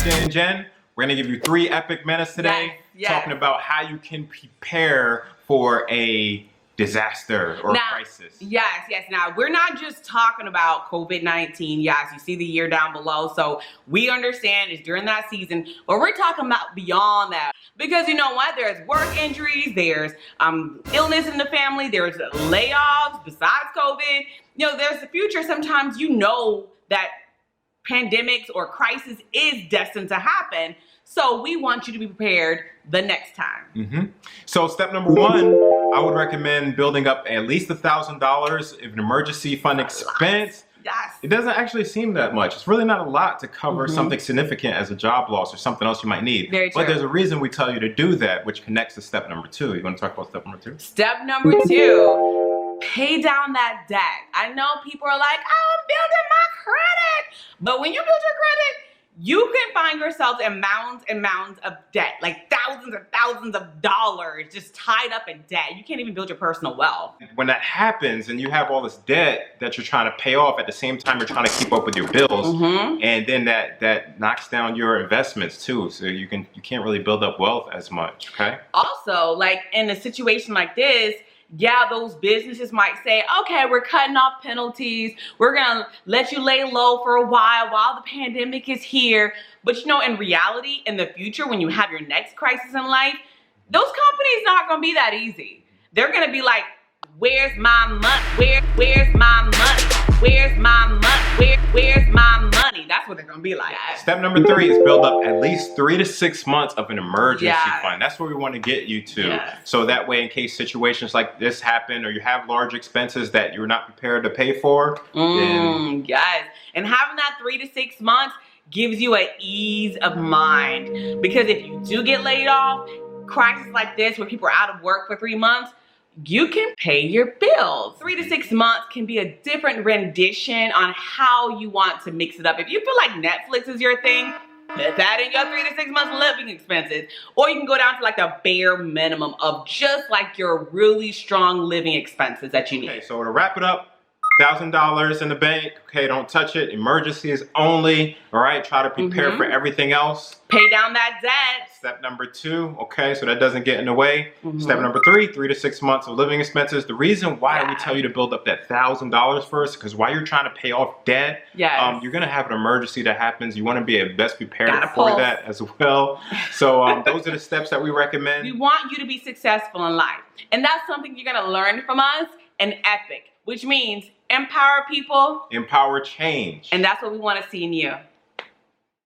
Kristen and Jen. We're gonna give you 3 epic minutes today, talking about how you can prepare for a disaster or crisis. Yes. Now, we're not just talking about COVID-19. Yes, you see the year down below. So we understand it's during that season, but we're talking about beyond that. Because you know what? There's work injuries, there's illness in the family, there's layoffs besides COVID. You know, there's the future. Sometimes you know that pandemics or crisis is destined to happen. So we want you to be prepared the next time. So step number 1, I would recommend building up at least $1,000 of an emergency fund expense. Yes. It doesn't actually seem that much. It's really not a lot to cover something significant as a job loss or something else you might need. Very true. But there's a reason we tell you to do that, which connects to step number 2. You want to talk about step number 2? Step number 2, pay down that debt. I know people are like, oh, I'm building my credit. But when you build your credit, you can find yourself in mounds and mounds of debt, like thousands and thousands of dollars just tied up in debt. You can't even build your personal wealth. When that happens and you have all this debt that you're trying to pay off at the same time you're trying to keep up with your bills, and then that knocks down your investments too. So you can't really build up wealth as much, okay? Also, like in a situation like this, yeah, those businesses might say, okay, we're cutting off penalties. We're going to let you lay low for a while the pandemic is here. But you know, in reality, in the future, when you have your next crisis in life, those companies not going to be that easy. They're going to be like, where's my money? Where's my money? Where's my money? Where's my money? That's what they're going to be like. Step number 3 is build up at least 3 to 6 months of an emergency fund. That's where we want to get you to. So that way, in case situations like this happen or you have large expenses that you're not prepared to pay for. Yes. And having that 3 to 6 months gives you an ease of mind. Because if you do get laid off, crisis like this where people are out of work for 3 months, you can pay your bills. 3 to 6 months can be a different rendition on how you want to mix it up. If you feel like Netflix is your thing, put that in your 3 to 6 months living expenses. Or you can go down to like the bare minimum of just like your really strong living expenses that you need. Okay, so to wrap it up, $1,000 in the bank. Okay, don't touch it. Emergencies only. All right, try to prepare for everything else. Pay down that debt. Step number 2, okay, so that doesn't get in the way. Step number 3, 3 to 6 months of living expenses. The reason why we tell you to build up that $1,000 first, because while you're trying to pay off debt, you're gonna have an emergency that happens. You want to be best prepared for that as well. So those are the steps that we recommend. We want you to be successful in life, and that's something you're gonna learn from us in Epic, which means empower people, empower change. and that's what we want to see in you.